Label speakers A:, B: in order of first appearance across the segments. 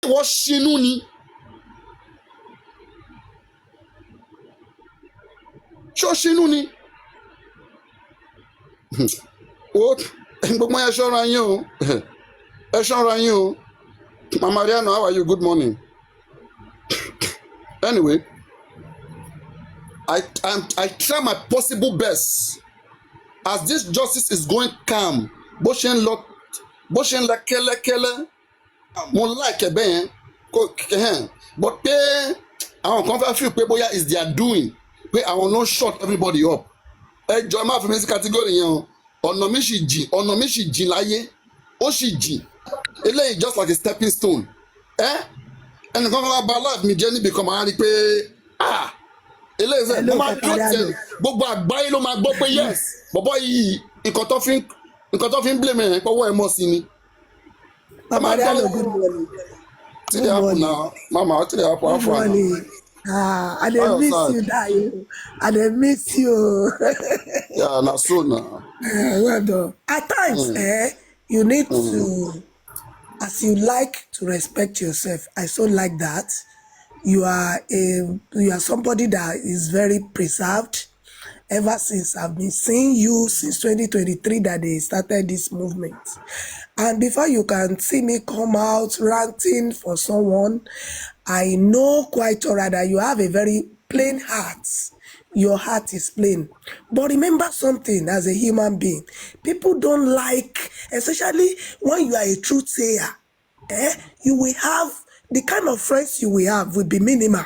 A: What shinuni? Shoshinuni. What? Gbogbo ẹ ṣọ́ra yín o. Ẹ ṣọ́ra yín o. Papariano, how are you? Good morning. Anyway, I try my possible best as this justice is going calm. Bó ṣe ń lọ kẹ́lẹ́kẹ́lẹ́. Mo like ẹ bẹ́ẹ̀ yẹn. But pé àwọn kan fẹ́ feel pé bóyá is their doing. Pé àwọn no shut everybody up. Ẹ jọ ẹ má fi mi sí category yẹn o. Ọ̀nà mi sì jìn láyé. Ó sì jìn. Eléyìí just like a stepping stone. Ẹnìkan kan bá life mi jẹ́ níbi kan máa rí pé eléyìí sẹ́ mo máa dúró tẹ̀ gbogbo àgbáyé ló máa gbọ́ pé yes bọ̀bọ̀ yìí nǹkan tó fi ń blame ẹ̀ pọ̀wọ́ ẹ̀ mọ́ sí ni.
B: Papariano, good morning.
A: Today happen now, Mama. Today happen.
B: Good morning. I dey miss you, Dayo. I dey miss you.
A: Yeah, na so now.
B: Well done. At times, you need to, as you like to respect yourself. I so like that. You are somebody that is very preserved. Ever since I've been seeing you since 2023 that they started this movement. And before you can see me come out ranting for someone, I know quite alright that you have a very plain heart. Your heart is plain. But remember something as a human being. People don't like, especially when you are a truth sayer, you will have, the kind of friends you will have will be minimal.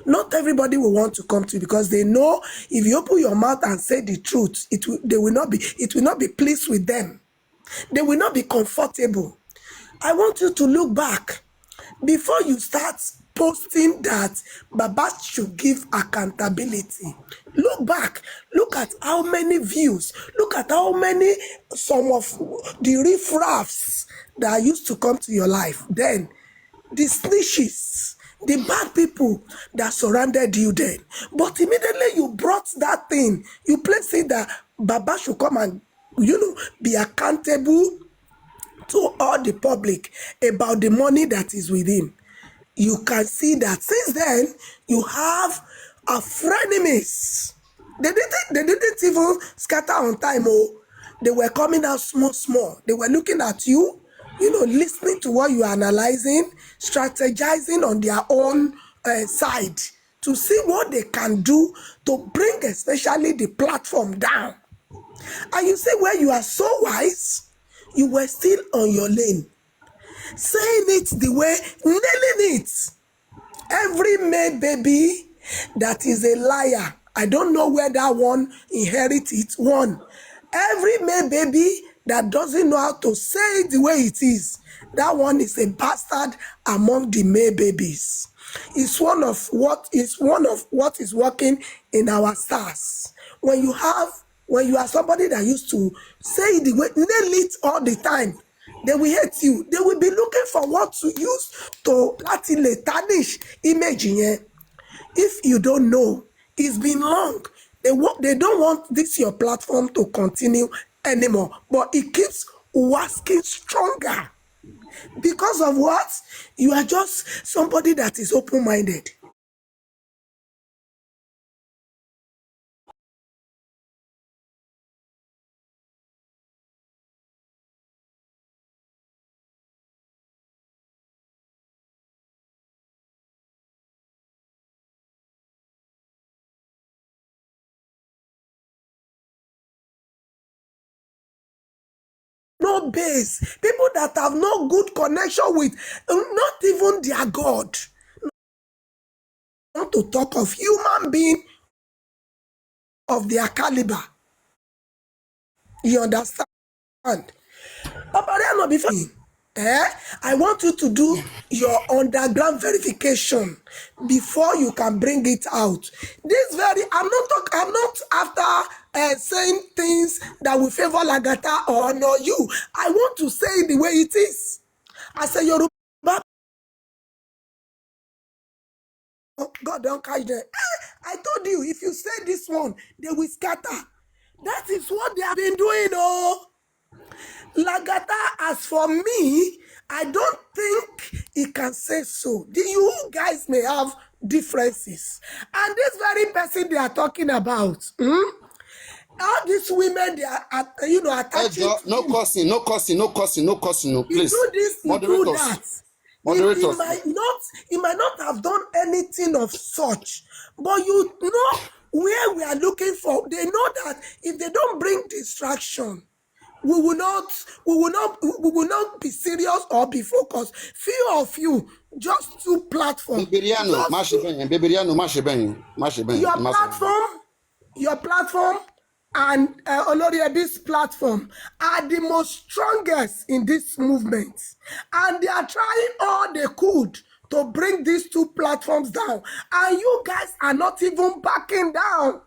B: Not everybody will want to come to you because they know if you open your mouth and say the truth, it will not be pleased with them. They will not be comfortable. I want you to look back before you start posting that Baba should give accountability. Look back. Look at how many views. Look at how many, some of the riffraffs that used to come to your life. Then the snitches, the bad people that surrounded you then. But immediately you brought that thing, you placed it that Baba should come and, be accountable to all the public about the money that is with him. You can see that since then, you have a frenemies. They didn't even scatter on time. Oh, they were coming out small. They were looking at you, listening to what you are analyzing, strategizing on their own side to see what they can do to bring especially the platform down. And you say, where you are so wise, you were still on your lane. Saying it the way, nailing it. Every male baby that is a liar, I don't know where that one inherited one. Every male baby that doesn't know how to say it the way it is, that one is a bastard among the male babies. It's one of what is working in our stars. When you are somebody that used to say it the way, nail it all the time, they will hate you. They will be looking for what to use to tarnish image in here. If you don't know, it's been long. They don't want this your platform to continue anymore. But it keeps working stronger. Because of what? You are just somebody that is open-minded. No base. People that have no good connection with, not even their God. Not to talk of human being of their caliber. You understand? Papariano, before I want you to do your underground verification before you can bring it out. I'm not after saying things that will favor Lagata or honor you. I want to say it the way it is. I say Yoruba, God don't catch them. I told you, if you say this one, they will scatter. That is what they have been doing, oh. Lagata, as for me, I don't think he can say so. You guys may have differences. And this very person they are talking about, all these women, they are, attaching to
A: No
B: him.
A: cussing, no cussing, no cussing, no cussing, no,
B: He
A: please.
B: do this, he do
A: Moderators,
B: that. He
A: moderators.
B: might not have done anything of such, but you know where we are looking for. They know that if they don't bring distraction, we will not be serious or be focused. Few of you, just two platform,
A: Beberiano,
B: just two,
A: Mashiben, Beberiano, Mashiben,
B: your platform, your platform, and Oloriebi's platform are the most strongest in this movement, and they are trying all they could to bring these two platforms down, and you guys are not even backing down.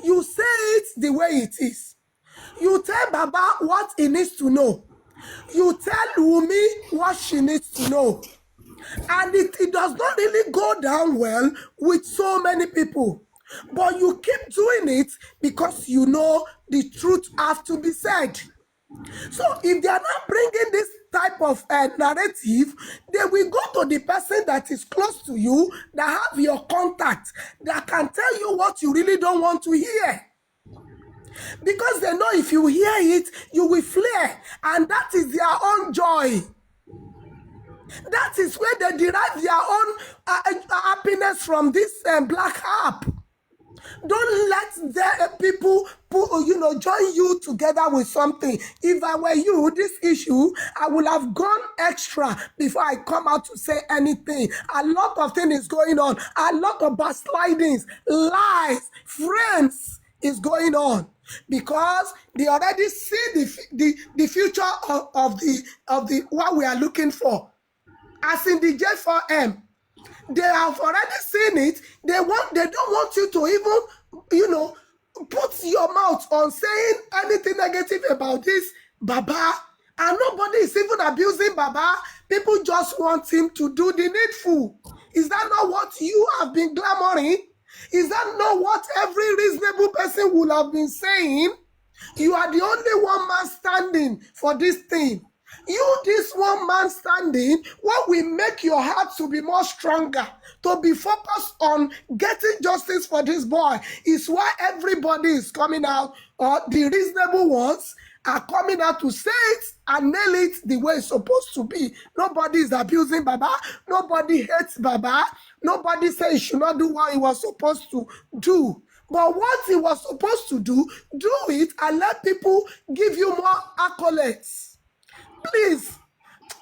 B: You say it the way it is. You tell Baba what he needs to know. You tell Wumi what she needs to know. And it does not really go down well with so many people. But you keep doing it because you know the truth has to be said. So if they are not bringing this type of narrative, they will go to the person that is close to you, that have your contact, that can tell you what you really don't want to hear. Because they know if you hear it, you will flare. And that is their own joy. That is where they derive their own happiness from this black app. Don't let the people join you together with something. If I were you, this issue, I would have gone extra before I come out to say anything. A lot of things is going on. A lot of backslidings, lies, frames is going on, because they already see the future of the what we are looking for. As in the J4M, they have already seen it. They don't want you to even, put your mouth on saying anything negative about this Baba. And nobody is even abusing Baba. People just want him to do the needful. Is that not what you have been clamoring? Is that not what every reasonable person would have been saying? You are the only one man standing for this thing. You, this one man standing, what will make your heart to be more stronger, to be focused on getting justice for this boy, is why everybody is coming out, or the reasonable ones are coming out to say it and nail it the way it's supposed to be. Nobody is abusing Baba. Nobody hates Baba. Nobody says he should not do what he was supposed to do. But what he was supposed to do it and let people give you more accolades. Please,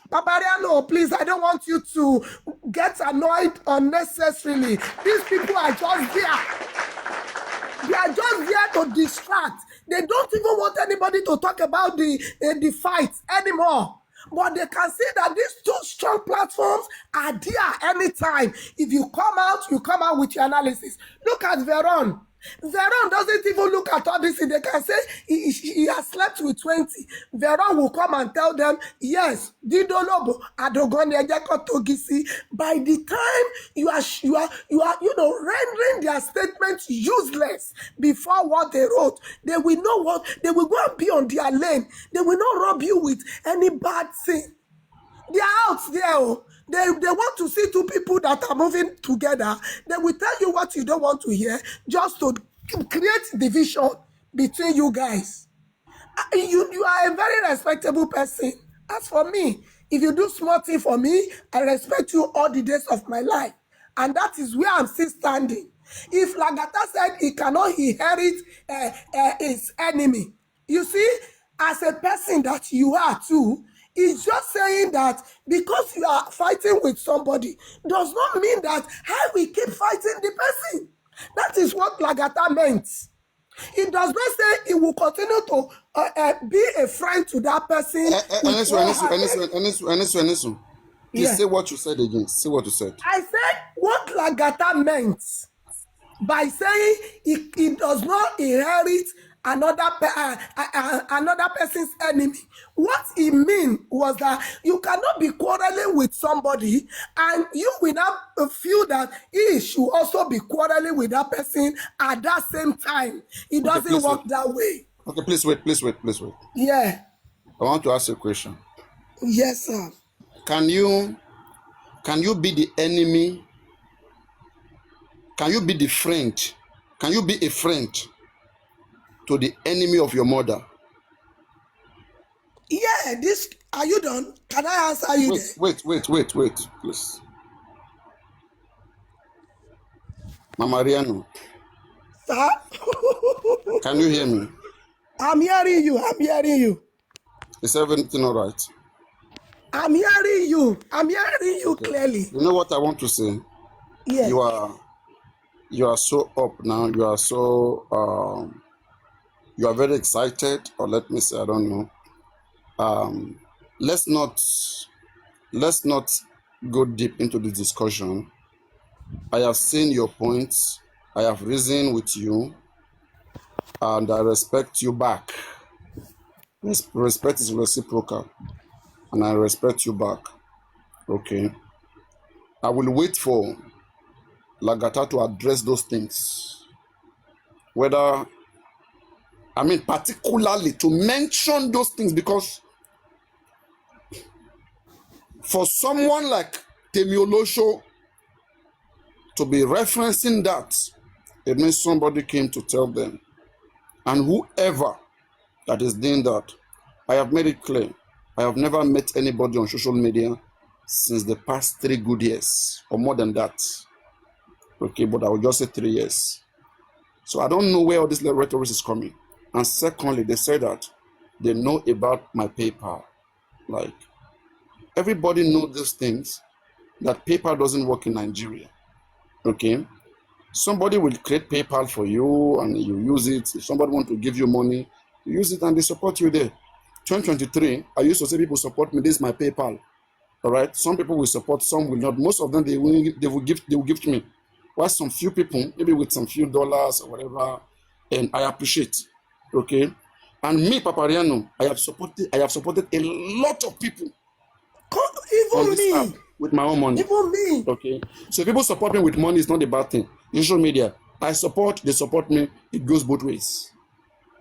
B: Papariano, please, I don't want you to get annoyed unnecessarily. These people are just there. They are just there to distract. They don't even want anybody to talk about the fight anymore. But they can see that these two strong platforms are there anytime. If you come out with your analysis. Look at Veron. Veron doesn't even look at all this. They can say he has slept with 20. Veron will come and tell them, yes, Didolobo, Adogone Ejeko Togisi. By the time you are rendering their statements useless before what they wrote, they will know what they will go and be on their lane. They will not rob you with any bad thing. They are out there. Oh. They want to see two people that are moving together. They will tell you what you don't want to hear, just to create division between you guys. You are a very respectable person. As for me, if you do small thing for me, I respect you all the days of my life. And that is where I'm still standing. If Lagata said he cannot inherit his enemy, you see, as a person that you are too, it's just saying that because you are fighting with somebody does not mean that I will keep fighting the person. That is what Lagata meant. It does not say it will continue to be a friend to that person.
A: Please say what you said again. Say what you said.
B: I said what Lagata meant by saying he does not inherit another person's enemy. What he mean was that you cannot be quarreling with somebody and you will not feel that he should also be quarreling with that person at that same time. It doesn't work that way.
A: Okay, please wait.
B: Yeah.
A: I want to ask you a question.
B: Yes, sir.
A: Can you Can you be the enemy? Can you be the friend? Can you be a friend to the enemy of your mother?
B: Yeah, this, are you done? Can I answer you there?
A: Wait, please. Mama Riano,
B: Sir?
A: can you hear me?
B: I'm hearing you. I'm hearing you.
A: Is everything all right?
B: I'm hearing you. I'm hearing you
A: Okay.
B: clearly.
A: You know what I want to say?
B: Yeah.
A: You are so up now. You are very excited, or let me say, I don't know. Let's not go deep into the discussion. I have seen your points. I have reasoned with you, and I respect you back. Respect is reciprocal, and I respect you back. Okay. I will wait for Lagata to address those things. Particularly to mention those things, because for someone like Temiolosho to be referencing that, it means somebody came to tell them. And whoever that is doing that, I have made it clear, I have never met anybody on social media since the past 3 good years, or more than that. Okay, but I will just say 3 years. So I don't know where all this rhetoric is coming. And secondly, they say that they know about my PayPal. Like, everybody knows these things, that PayPal doesn't work in Nigeria. Okay? Somebody will create PayPal for you and you use it. If somebody wants to give you money, you use it and they support you there. 2023, I used to say people support me, this is my PayPal. All right? Some people will support, some will not. Most of them, they will give to me. While some few people, maybe with some few dollars or whatever, and I appreciate. Okay? And me, Papariano, I have supported a lot of people on
B: Even
A: this app
B: me.
A: with my own money.
B: Even me.
A: Okay, so people support me with money is not a bad thing. Social media, I support, they support me. It goes both ways.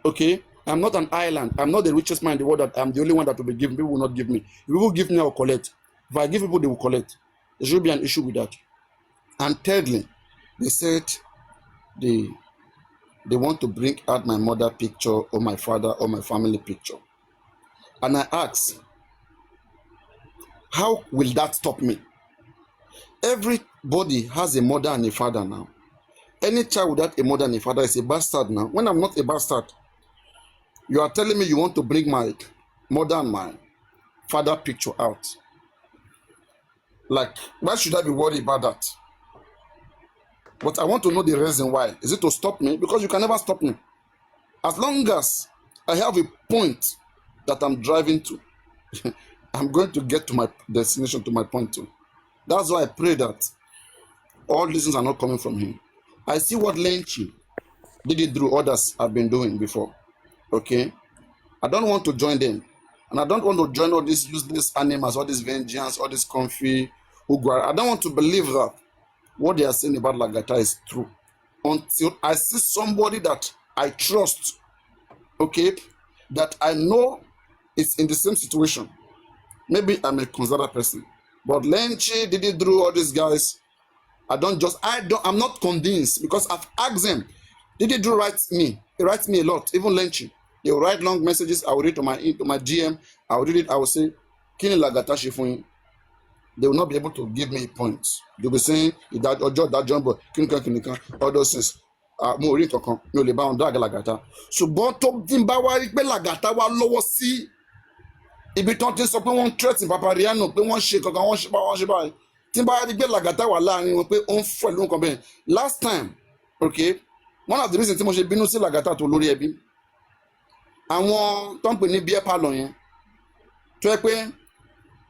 A: Okay, I'm not an island. I'm not the richest man in the world. That I'm the only one that will be given. People will not give me. If people give me, I will collect. If I give people, they will collect. There should be an issue with that. And thirdly, they said they want to bring out my mother picture or my father or my family picture. And I asked, how will that stop me? Everybody has a mother and a father now. Any child without a mother and a father is a bastard now. When I'm not a bastard, you are telling me you want to bring my mother and my father picture out. Like, why should I be worried about that? But I want to know the reason why. Is it to stop me? Because you can never stop me. As long as I have a point that I'm driving to, I'm going to get to my destination, to my point too. That's why I pray that all these things are not coming from him. I see what Lenchi did it through others have been doing before. Okay? I don't want to join them. And I don't want to join all these useless animals, all this vengeance, all this comfy Ugwa. I don't want to believe that what they are saying about Lagata is true. Until I see somebody that I trust, okay, that I know is in the same situation. Maybe I'm a conservative person. But Lenchi did it through all these guys. I'm not convinced, because I've asked them. Did it do write me? He writes me a lot, even Lenchi. They will write long messages. I will read to my GM. I will read it. I will say, Kini Lagata Shifun. They will not be able to give me a point. They'll be saying, that jumbo, all those things. Mo rí nǹkan kan, mi ò lè bá wọn dá àga Lagata. Ṣùgbọ́n tó bí n bá wá rí pé Lagata wá lọ́wọ́ sí ibi tí wọ́n ti sọ pé wọ́n ń threaten Papariano pé wọ́n ṣe kankan, wọ́n ṣe báyìí. Tí n bá rí pé Lagata wà láàrin wọn pé ó ń fọ̀ ìlú nǹkan bẹ́ẹ̀. Last time, okay, one of the reasons tí mo ṣe bínú sí Lagata tó lórí ẹbí, àwọn tó ń pè ní beer parlour yẹn, tó yẹ pé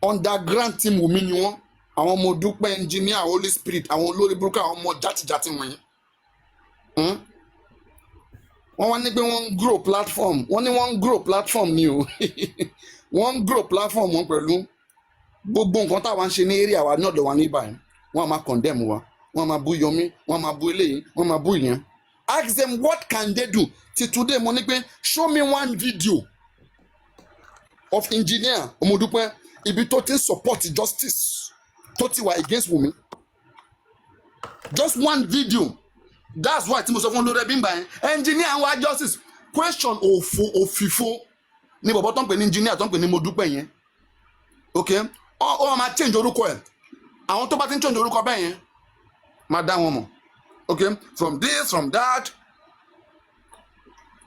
A: underground team Wùmí ni wọ́n, àwọn ọmọ Dúpẹ́ engineer, Holy Spirit, àwọn olórí burúkú, àwọn ọmọ játijàti wọ̀nyí. Wọ́n wá ní pé wọ́n ń grow platform. Wọ́n ní wọ́n ń grow platform ni o. Wọ́n ń grow platform wọn pẹ̀lú gbogbo nǹkan táwa ń ṣe ní area wa náà lọ wà ní báyìí. Wọ́n á máa condemn wa. Wọ́n á máa bú Yomi. Wọ́n á máa bú eléyìí. Wọ́n á máa bú ìyẹn. Ask them what can they do. Till today mo ní pé show me one video of engineer Omodupe ibi tó ti support justice Toti were against women. Just one video. That's why Timo Sofon Lore Bimba. Engineer and what justice. Question of FIFO. Ni bobo ton pe ni engineer ton pe ni mo dupe yen. Okay? O ma change orúkọ ẹ. Àwọn tó bá tin change orúkọ be yen. Ma dá wọn mọ̀. Okay? From this, from that.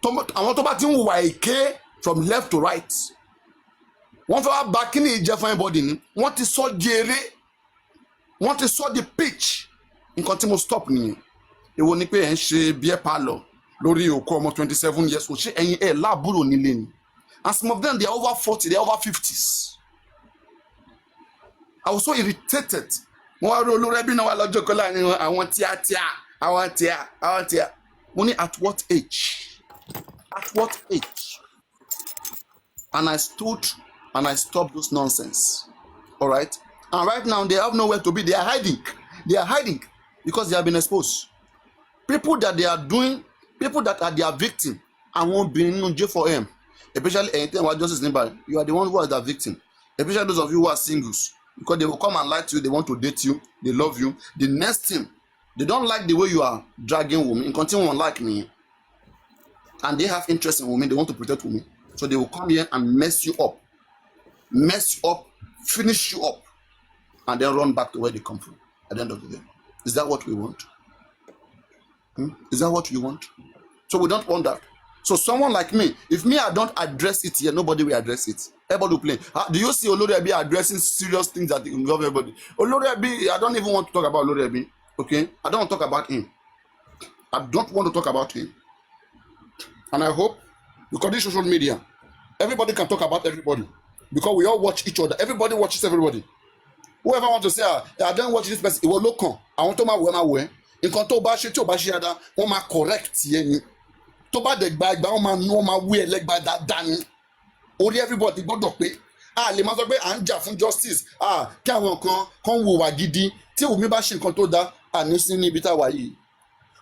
A: Àwọn tó bá tin wà èké from left to right. Wọ́n fẹ́ wá bá kíní ìjẹ́ fún everybody ni. Wọ́n ti sọ jèrè. Wọ́n ti sọ the pitch. Nǹkan tí mo stop nìyẹn. Èwo ni pé ẹ̀ ń ṣe beer parlour lórí òkú ọmọ 27 years old. Ṣé ẹ̀yin ẹ̀ láàbúrò nílé ni? And some of them, they are over 40, they are over 50s. I was so irritated. Money at what age? At what age? And I stood and I stopped those nonsense. All right? And right now, they have nowhere to be. They are hiding. They are hiding because they have been exposed. People that they are doing, people that are their victim, and won't be in jail for him. Especially anything what justice neighbor, you are the one who is the victim. Especially those of you who are singles, because they will come and lie to you, they want to date you, they love you. The next thing, they don't like the way you are dragging women, and continue on like me, and they have interest in women, they want to protect women, so they will come here and mess you up, finish you up, and then run back to where they come from at the end of the day. Is that what we want? Is that what you want? So we don't want that. So someone like me, if me I don't address it here, nobody will address it. Everybody will play. Do you see Olori Abi addressing serious things that involve everybody? Olori Abi, I don't even want to talk about Olori Abi. Okay? I don't want to talk about him. I don't want to talk about him. And I hope, because this social media, everybody can talk about everybody. Because we all watch each other. Everybody watches everybody. Whoever wants to say, I don't watch this person, it will look on. I want to my way. In control bashi to bashi ada, one ma correct ye. To ba de gba igba one ma no ma we elegba that dani. Ori everybody gbọ́dọ̀ pé lè máa sọ pé à ń jà fún justice. Kí àwọn kan wò wá gidi tí Wùmí bá ṣe nǹkan tó dá àní sí ní ibi tá wà yìí.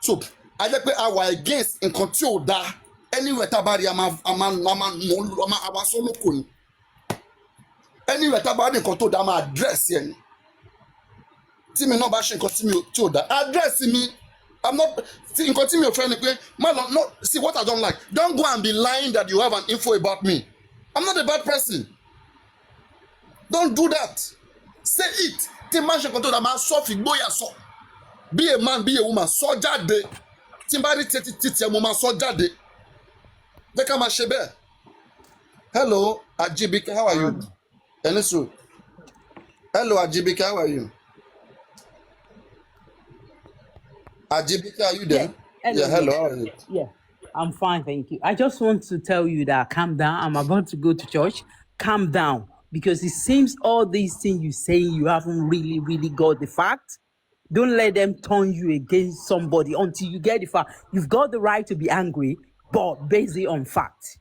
A: So a jẹ́ pé a wà against nǹkan tí ò dá anywhere tá bá rí a máa sólókò ni. Anywhere tá bá rí nǹkan tó dá máa address yẹn. Tí mi náà bá ṣe nǹkan tí ò dá address mi. I'm not nǹkan tí mi ò fẹ́ ni pé no see what I don't like. Don't go and be lying that you have an info about me. I'm not a bad person. Don't do that. Say it. Tí n bá ṣe nǹkan tó dá máa sọ fìgbóyà sọ. Be a man, be a woman. Sọ jáde. Tí n bá rí títí ẹ mo máa sọ jáde. Jẹ́ ká máa ṣe bẹ́ẹ̀. Hello, Ajibike, how are you? Enisu. Hello, Ajibike, how are you? Ajibike, are you there?
C: Hello,
A: Hello, how are you?
C: yeah, I'm fine, thank you. I just want to tell you that calm down. I'm about to go to church. Calm down, because it seems all these things you say you haven't really got the fact. Don't let them turn you against somebody until you get the fact. You've got the right to be angry, but based it on fact.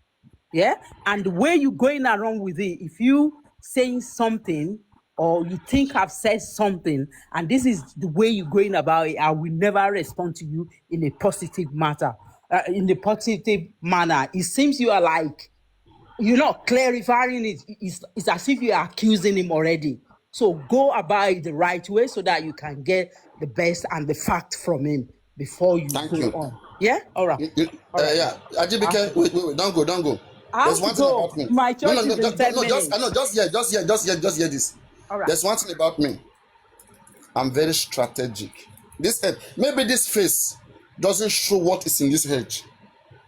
C: Yeah, and the way you're going around with it, if you saying something or you think I've said something and this is the way you're going about it, I will never respond to you in a positive matter, in a positive manner. It seems you are like, you're not clarifying it. It's as if you are accusing him already. So go about it the right way so that you can get the best and the fact from him before you
A: Thank
C: go
A: you.
C: on. Yeah? All right. All right.
A: Yeah, Ajibike, wait, don't go.
C: I
A: There's
C: have
A: one
C: to
A: thing
C: go.
A: about me.
C: My church is in 10 minutes.
A: Just hear this.
C: All right.
A: There's one thing about me. I'm very strategic. This head, maybe this face doesn't show what is in this head,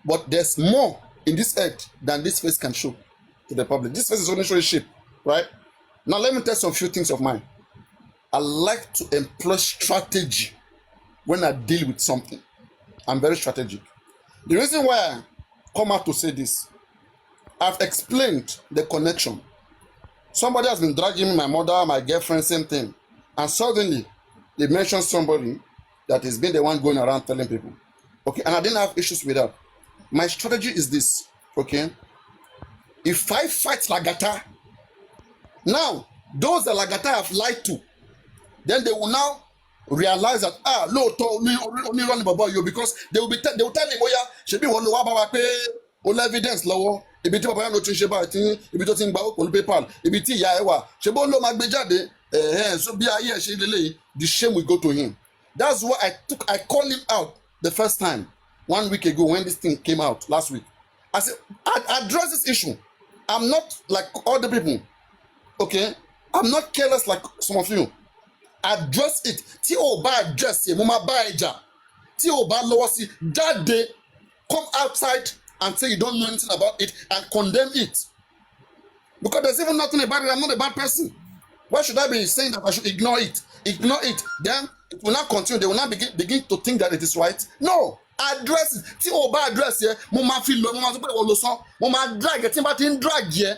A: but there's more in this head than this face can show to the public. This face is only showing shape, right? Now let me tell some few things of mine. I like to employ strategy when I deal with something. I'm very strategic. The reason why I come out to say this, I've explained the connection. Somebody has been dragging me, my mother, my girlfriend, same thing. And suddenly, they mentioned somebody that has been the one going around telling people. Okay, and I didn't have issues with that. My strategy is this, okay? If I fight Lagata, now, those that Lagata have lied to, then they will now realize that, only running about you, because they will tell him, oh yeah, she be one who pay all evidence lower. Ibi tí Papariano tún ṣe báyìí tí ibi tó ti ń gba owó pẹ̀lú PayPal, ibi tí ìyá ẹ wà, ṣe bó ló máa gbé jáde, So be here, the shame will go to him. That's why I called him out the first time 1 week ago when this thing came out last week. I said, address this issue. I'm not like other people, okay? I'm not careless like some of you. Address it. Tí o bá address it, mo máa bá ẹ jà. Tí o bá lọ́wọ́ sí, jáde, come outside and say you don't know anything about it and condemn it. Because there's even nothing about it. I'm not a bad person. Why should I be saying that I should ignore it? Ignore it. Then it will not continue. They will not begin to think that it is right. No. Address it. Tí o bá address yẹ, mo máa fi lọ, mo máa sọ pé o lo sọ, mo máa drag yẹ, tí n bá ti ń drag yẹ.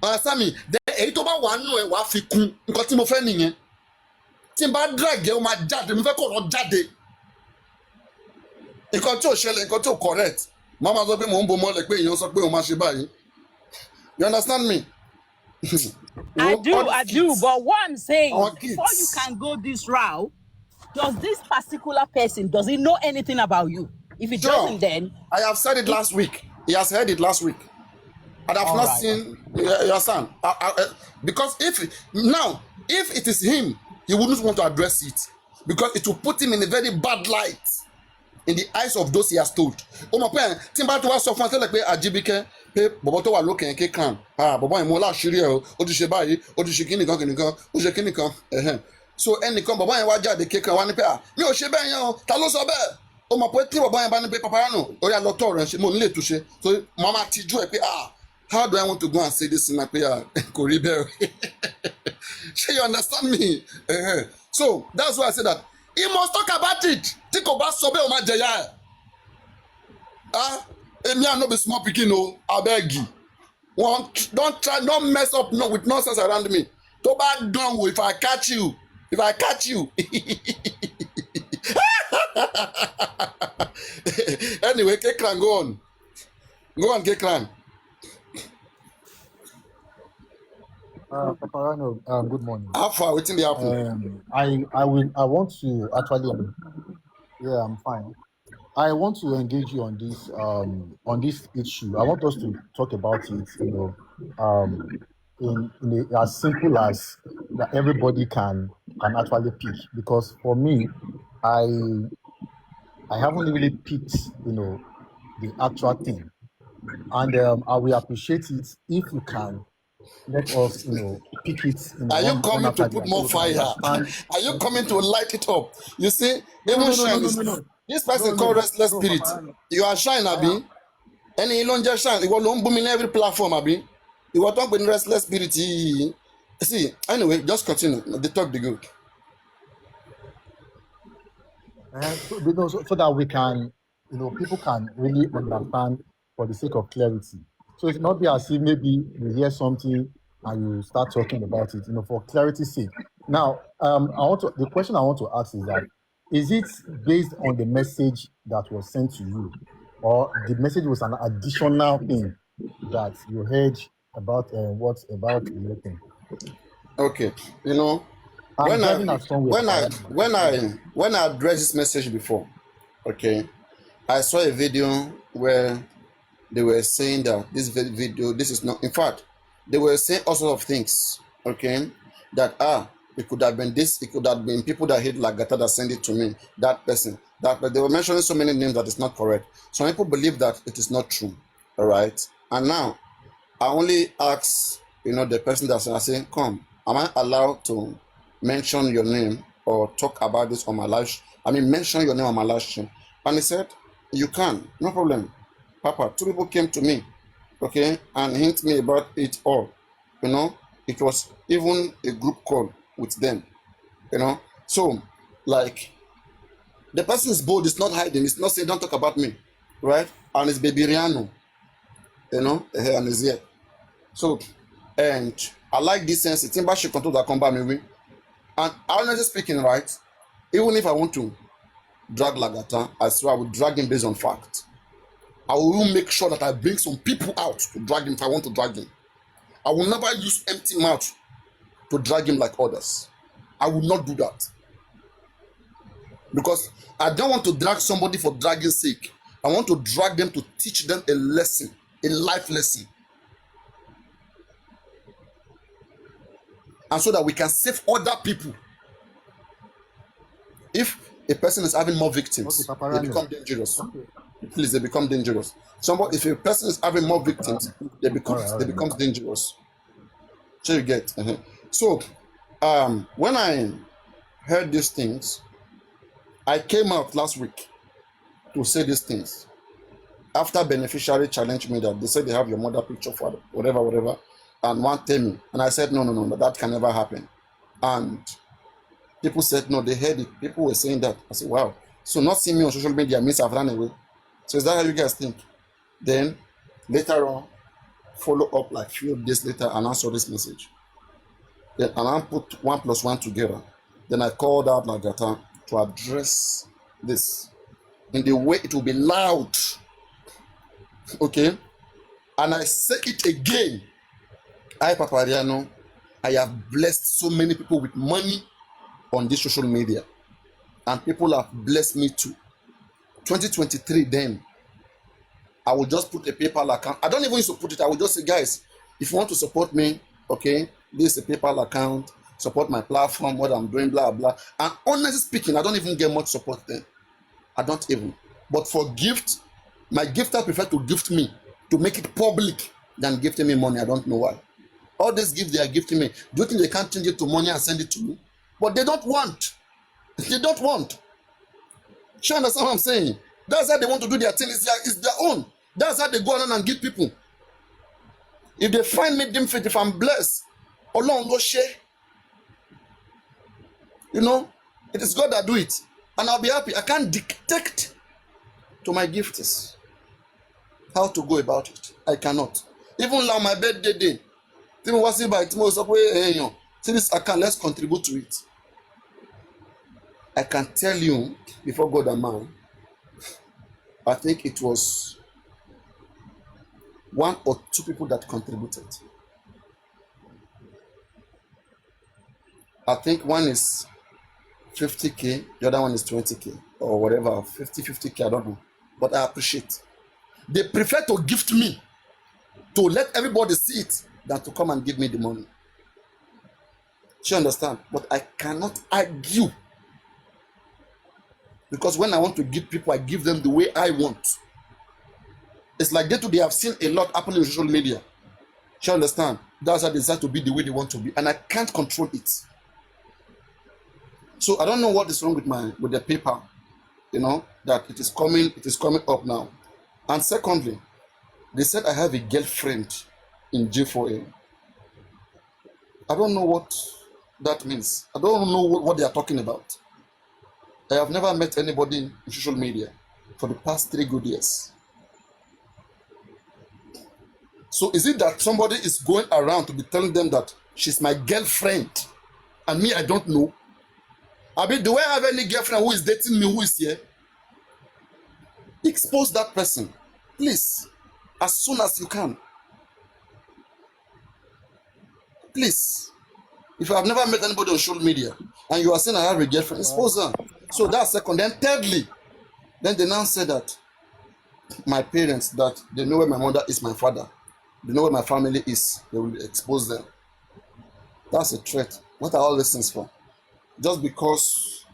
A: Understand me? Then èyí tó bá wà nù ẹ̀ wá fi kún. Nǹkan tí mo fẹ́ nìyẹn. Tí n bá drag yẹ, o máa jáde. Mo fẹ́ kó lọ jáde. Nǹkan tí ò ṣẹlẹ̀, nǹkan tí ò correct. Màmá sọ pé mò ń bo mọ́lẹ̀ pé èèyàn sọ pé òun máa ṣe báyìí. You understand me?
C: I do, but what I'm saying, before you can go this route, does this particular person, does he know anything about you? If he doesn't, then...
A: I have said it last week. He has heard it last week. And I've not seen your son. Because if it is him, he wouldn't want to address it. Because it will put him in a very bad light in the eyes of those he has told. Oh my parent, Timba to us of one like Ajibike, Boboto wa looking and can. Bobo and Mola Shirio, Odishabai, Odishikini Gonkin, so any come Bobo and Waja the cake and one pair. No Sheban, Talosabe. Oh my poet, Bobo and Banne Papariano, or your Lotor and Shimon Letushe. So Mama Tiju, how do I want to go and say this in my prayer? Corribe. Sure, you understand me? So that's why I said that. He must talk about it. Think about sobe o ma jaya. Emi I no be small pikin o. I beg you. Don't mess up with nonsense around me. To bad done if I catch you. Anyway, Kekran, go on. Go on, Kekran.
D: Papariano, good morning.
A: How far? Waiting the happen.
D: I want to actually, yeah, I'm fine. I want to engage you on this issue. I want us to talk about it, in as simple as that everybody can actually pick. Because for me, I haven't really picked, the actual thing, and I will appreciate it if you can let us, pick it.
A: Are you coming to put more fire? Are you coming to light it up? You see,
D: No.
A: This person called restless spirit. You are shine, Abi. Any you don't just shine. You will boom in every platform, Abi. You will talk with restless spirit. See, anyway, just continue. The talk, the good.
D: So that we can, people can really understand for the sake of clarity. So it not be as if maybe you hear something and you start talking about it, for clarity's sake. Now, the question I want to ask is that, is it based on the message that was sent to you, or the message was an additional thing that you heard about the thing?
A: Okay, when I addressed this message before, okay, I saw a video where they were saying that this is not, in fact, they were saying all sorts of things, okay, that it could have been this, it could have been people that hate Lagata that sent it to me, that person, but they were mentioning so many names that is not correct. Some people believe that it is not true, all right? And now, I only ask, the person that's saying, come, am I allowed to mention your name or talk about this on my live, mention your name on my live stream? And he said, you can, no problem. Papa, 2 people came to me, okay, and hint me about it all. It was even a group call with them, So, like, the person is bold, it's not hiding, it's not saying, don't talk about me, right? And it's Papariano, and it's here. So, and I like this sense, it's in should control that come by me. And honestly speaking, right, even if I want to drag Lagata, I swear I would drag him based on fact. I will make sure that I bring some people out to drag him if I want to drag him. I will never use empty mouth to drag him like others. I will not do that. Because I don't want to drag somebody for dragging's sake. I want to drag them to teach them a lesson, a life lesson. and so that we can save other people. If a person is having more victims,
D: Okay,
A: they
D: Papariano.
A: become dangerous. Please, they become dangerous. If a person is having more victims, they become dangerous. So you get. So, when I heard these things, I came out last week to say these things. After beneficiary challenged me that they said they have your mother picture for whatever, and one tell me, and I said no, that can never happen. And people said no, they heard it. People were saying that. I said, wow. So not seeing me on social media means I've run away. So is that how you guys think? Then later on, follow up like few days later, and I saw this message. Then and I put 1 + 1 together. Then I called out Lagata to address this in the way it will be loud. Okay? And I say it again. I, Papariano, I have blessed so many people with money on this social media. And people have blessed me too. 2023 then, I will just put a PayPal account. I don't even used to put it. I will just say, guys, if you want to support me, okay, this is a PayPal account. Support my platform, what I'm doing, blah, blah. And honestly speaking, I don't even get much support then. I don't even. But for gift, my gifter prefer to gift me, to make it public, than gifting me money. I don't know why. All these gifts they are gifting me, do you think they can't change it to money and send it to me? But they don't want. They don't want. You understand what I'm saying? That's how they want to do their thing. It's their own. That's how they go on and give people. If they find me dim fit, if I'm blessed, Ọlọ́run ló ṣe. You know, it is God that do it. And I'll be happy. I can't dictate to my gifters how to go about it. I cannot. Even now, my birthday day, tí mo wá sí ibà tí mo sọ pé èèyàn, see this account, let's contribute to it. I can tell you, before God and man, I think it was 1 or 2 people that contributed. I think one is 50K, the other one is 20K, or whatever, 50K, I don't know. But I appreciate. They prefer to gift me, to let everybody see it, than to come and give me the money. You understand? But I cannot argue. Because when I want to give people, I give them the way I want. It's like they have seen a lot happening on social media. You understand? That's how they decide to be the way they want to be. And I can't control it. So I don't know what is wrong with the paper, you know, that it is coming up now. And secondly, they said I have a girlfriend in J4A. I don't know what that means. I don't know what they are talking about. I have never met anybody in social media for the past 3 good years. So is it that somebody is going around to be telling them that she's my girlfriend and me, I don't know? I mean, do I have any girlfriend who is dating me who is here? Expose that person, please, as soon as you can. Please. If you have never met anybody on social media and you are saying I have a girlfriend, expose her. So that's second. Then thirdly, then they now say that my parents, that they know where my mother is, my father, they know where my family is, they will expose them. That's a threat. What are all these things for? Just because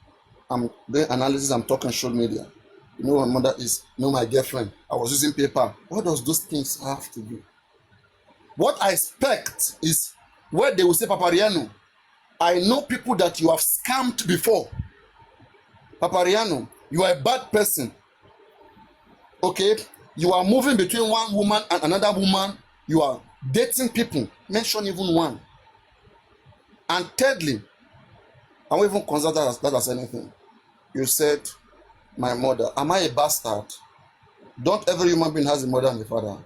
A: I'm doing analysis, I'm talking social media. You know where my mother is, you know my girlfriend, I was using paper. What does those things have to do? What I expect is where they will say, Papariano, I know people that you have scammed before. Papariano, you are a bad person. Okay? You are moving between one woman and another woman. You are dating people. Mention even one. And thirdly, I won't even consider that as anything. You said, my mother. Am I a bastard? Don't every human being has a mother and a father.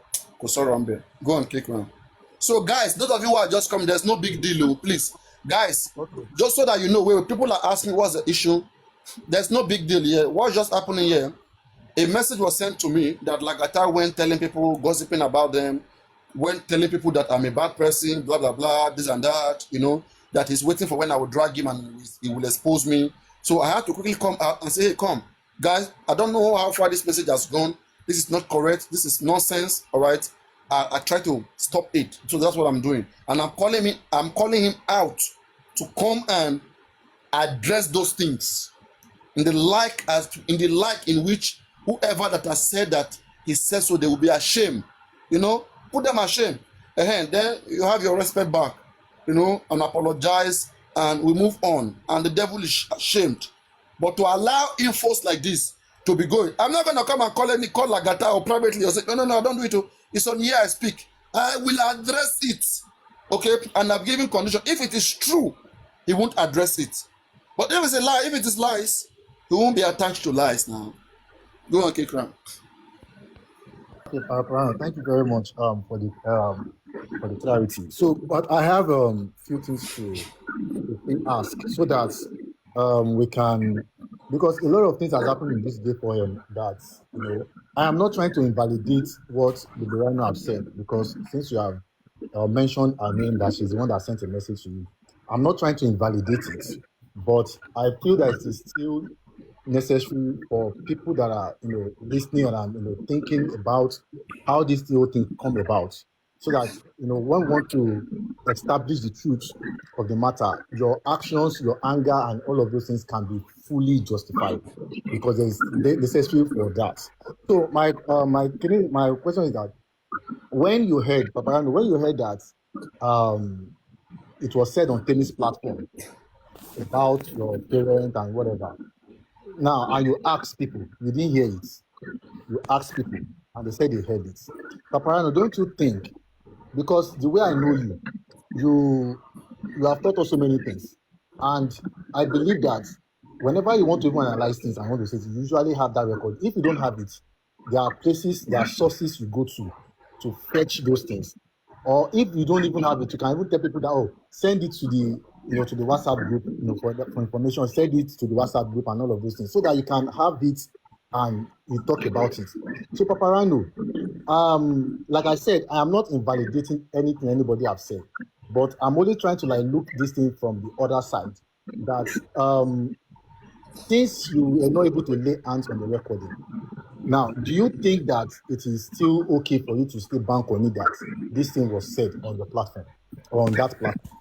A: Go and click one. So guys, those of you who are just coming, there's no big deal, please. Guys, just so that you know, where people are asking what's the issue, there's no big deal here. What's just happening here? A message was sent to me that Lagata went telling people, gossiping about them, went telling people that I'm a bad person, blah, blah, blah, this and that, you know, that he's waiting for when I will drag him and he will expose me. So I had to quickly come out and say, hey, come. Guys, I don't know how far this message has gone. This is not correct. This is nonsense, all right? I try to stop it. So that's what I'm doing. And I'm calling him out to come and address those things in the like in which whoever that has said that he said so, they will be ashamed. Put them ashamed. And then you have your respect back, and apologize, and we move on. And the devil is ashamed. But to allow infos like this to be going, I'm not going to come and call Lagata or privately or say, no, don't do it. It's on here I speak. I will address it. Okay? And I've given condition. If it is true, he won't address it. But if it's a lie, if it is lies, he won't be attached to lies now. Go on, Kikram.
D: Okay, Papariano, thank you very much for the clarity. So, but I have few things to ask so that we can, because a lot of things has happened in this day for him that I am not trying to invalidate what the Papariano have said, because since you have mentioned her name, that she's the one that sent a message to you, I'm not trying to invalidate it, but I feel that it is still necessary for people that are listening and thinking about how this whole thing come about, so that one want to establish the truth of the matter, your actions, your anger, and all of those things can be fully justified, because there's necessary for that. So my question is that when you heard that it was said on Tennis platform about your parent and whatever, now, and you ask people, you didn't hear it. You ask people, and they said they heard it. Papariano, don't you think, because the way I know you, you have taught us so many things, and I believe that whenever you want to even analyze things and want to say it, you usually have that record. If you don't have it, there are places, there are sources you go to fetch those things. Or if you don't even have it, you can even tell people that, send it to the to the WhatsApp group, for information, send it to the WhatsApp group and all of those things, so that you can have it and you talk about it. So Papariano, like I said, I am not invalidating anything anybody have said, but I'm only trying to look this thing from the other side. That since you were not able to lay hands on the recording, now, do you think that it is still okay for you to still bank on it that this thing was said on the platform or on that platform?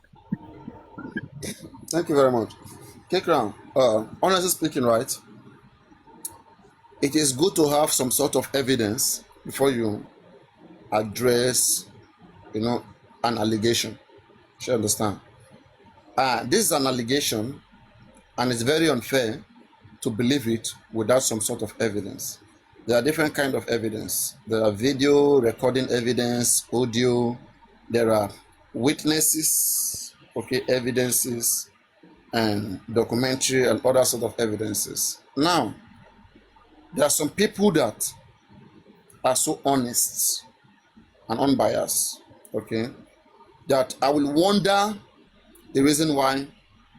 A: Thank you very much. Kikram, honestly speaking, right, it is good to have some sort of evidence before you address, an allegation. You understand? This is an allegation, and it's very unfair to believe it without some sort of evidence. There are different kinds of evidence. There are video, recording evidence, audio. There are witnesses, evidences, and documentary and other sort of evidences. Now, there are some people that are so honest and unbiased, that I will wonder the reason why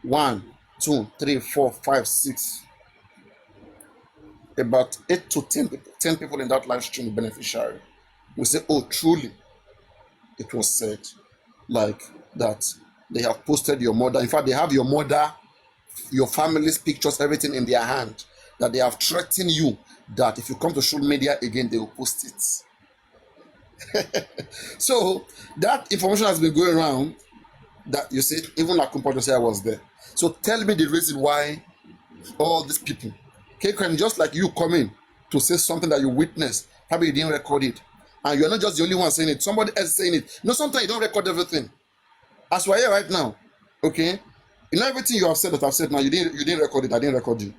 A: 1, 2, 3, 4, 5, 6, about 8 to 10 people in that live stream beneficiary will say, oh, truly, it was said like that. They have posted your mother. In fact, they have your mother, your family's pictures, everything in their hand, that they have threatened you that if you come to social media again, they will post it. So that information has been going around, that you see, even like Kumpoto say I was there. So tell me the reason why all these people, just like you coming to say something that you witnessed, probably you didn't record it, and you're not just the only one saying it, somebody else saying it. Sometimes you don't record everything. As we're here right now, everything you have said that I've said now, you didn't record it, I didn't record you.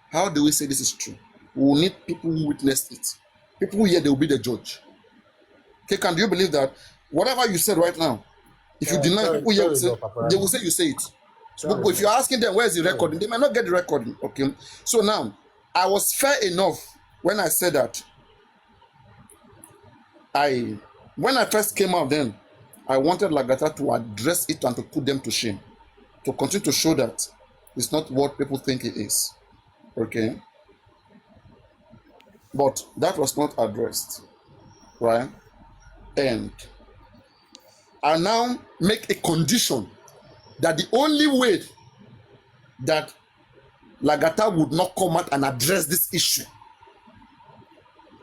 A: How do we say this is true? We will need people who witnessed it. People here, they will be the judge. Do you believe that whatever you said right now, if you deny, people here will say, they will say you say it. So if you're asking them where's the recording, they might not get the recording. So now, I was fair enough when I said that when I first came out then, I wanted Lagata to address it and to put them to shame, to continue to show that it's not what people think it is. But that was not addressed, right? And I now make a condition that the only way that Lagata would not come out and address this issue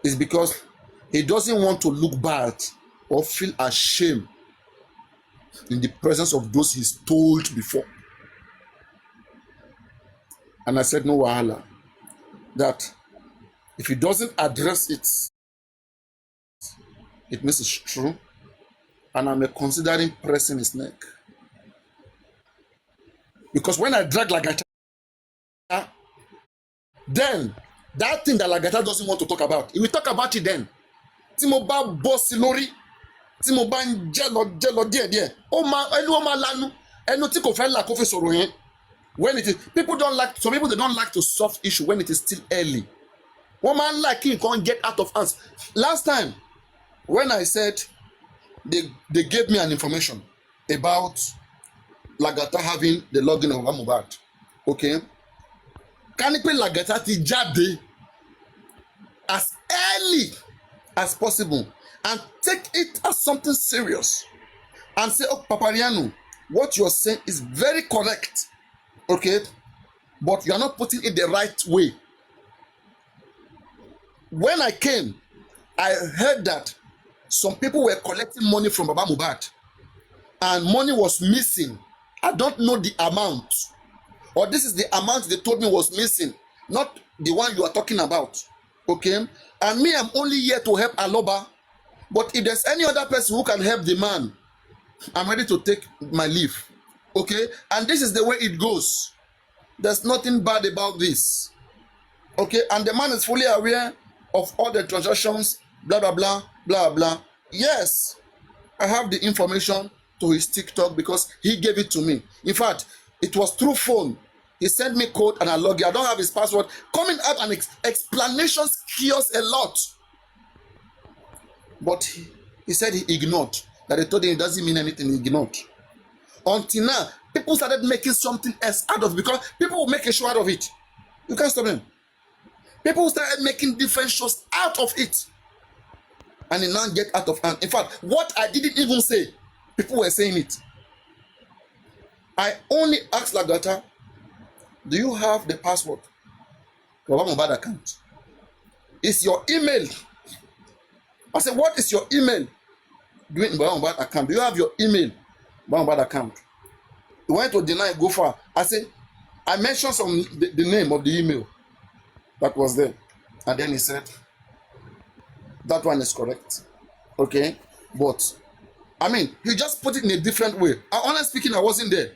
A: is because he doesn't want to look bad or feel ashamed in the presence of those he's told before. And I said, no wahala. That if he doesn't address it, it means it's true. And I'm considering pressing his neck. Because when I drag Lagata, then that thing that Lagata doesn't want to talk about, he will talk about it then. Tí mo bá bọ́ sí lórí, tí mo bá ń jẹ́ lọ díẹ̀díẹ̀, ẹnu ó máa lanu, ẹnu tí kò fẹ́ là kó fi sọ̀rọ̀ yẹn. When it is, people don't like, some people they don't like to solve issue when it is still early. One man like him can't get out of hands. Last time, when I said they gave me an information about Lagata having the login of Mohbad, okay? Can it be Lagata ti jáde as early as possible and take it as something serious and say, oh, Papariano, what you're saying is very correct, okay? But you're not putting it the right way. When I came, I heard that some people were collecting money from Baba Mohbad and money was missing. I don't know the amount, or this is the amount they told me was missing, not the one you are talking about, okay? And me, I'm only here to help Aloba, but if there's any other person who can help the man, I'm ready to take my leave, okay? And this is the way it goes. There's nothing bad about this, okay? And the man is fully aware of all the transactions, blah, blah, blah, blah, blah. Yes, I have the information to his TikTok because he gave it to me. In fact, it was through phone. He sent me code and I log in. I don't have his password. Coming out and explanations cures a lot. But he said he ignored. That they told him it doesn't mean anything, he ignored. Until now, people started making something else out of it because people will make a show out of it. You can't stop them. People started making different shows out of it. And it now get out of hand. In fact, what I didn't even say, people were saying it. I only asked Lagata, do you have the password to our Mohbad account? Is your email? I said, what is your email? Do it in Mohbad account. Do you have your email? Mohbad account. He went to deny, go far. I said, I mentioned the name of the email that was there. And then he said, that one is correct. Okay? But, I mean, he just put it in a different way. Honestly speaking, I wasn't there.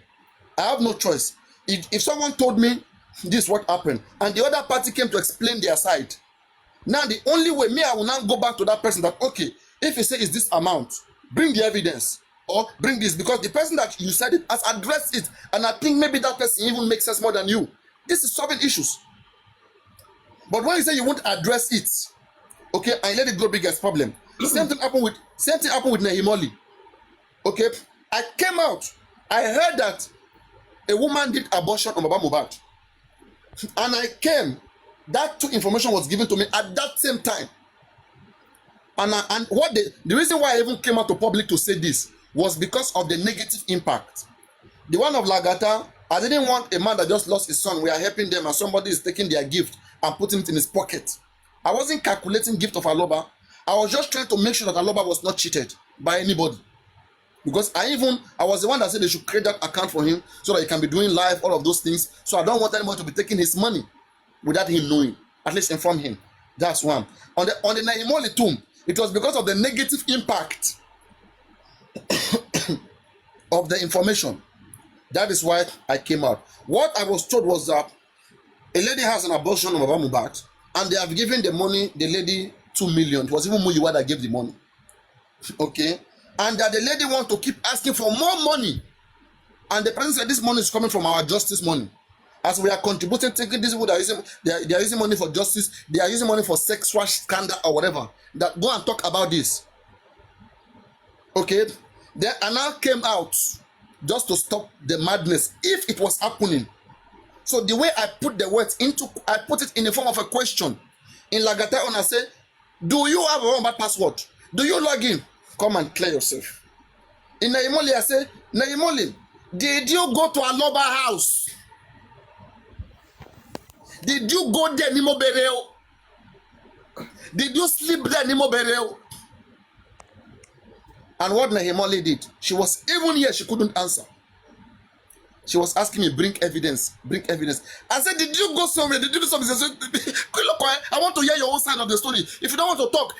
A: I have no choice. If someone told me this is what happened, and the other party came to explain their side, now the only way, I will now go back to that person that, okay, if you say it's this amount, bring the evidence, or bring this, because the person that you said it has addressed it, and I think maybe that person even makes sense more than you. This is solving issues. But when you say you won't address it, okay, and let it go biggest problem. Same thing happened with Nehimoli. Okay, I came out. I heard that a woman did abortion on Baba Mohbad, and I came. That two information was given to me at that same time. And what the reason why I even came out to public to say this was because of the negative impact. The one of Lagata, I didn't want a man that just lost his son. We are helping them, and somebody is taking their gift and putting it in his pocket. I wasn't calculating gift of Aloba. I was just trying to make sure that Aloba was not cheated by anybody. Because I was the one that said they should create that account for him so that he can be doing live, all of those things. So I don't want anyone to be taking his money without him knowing. At least inform him. That's one. On the Naimoli tomb, it was because of the negative impact of the information. That is why I came out. What I was told was that a lady has an abortion on Baba Mohbad, and they have given the money, the lady 2 million. It was even Muyiwa that gave the money. Okay? And that the lady wants to keep asking for more money. And the president said this money is coming from our justice money. As we are contributing, taking these people that they are using money for justice, they are using money for sexual scandal or whatever. That go and talk about this. Okay? Then I now came out just to stop the madness if it was happening. So the way I put the words I put it in the form of a question. In Lagata, I said, do you have a Mohbad password? Do you log in? Come and clear yourself. In Naimoli, I said, Naimoli, did you go to Aloba house? Did you go there, Nimo Bereo? Did you sleep there, Nimo Bereo? And what Nahimoli did, she was even here, she couldn't answer. She was asking me, bring evidence, bring evidence. I said, did you go somewhere? Did you do something? She said, look, I want to hear your own side of the story. If you don't want to talk,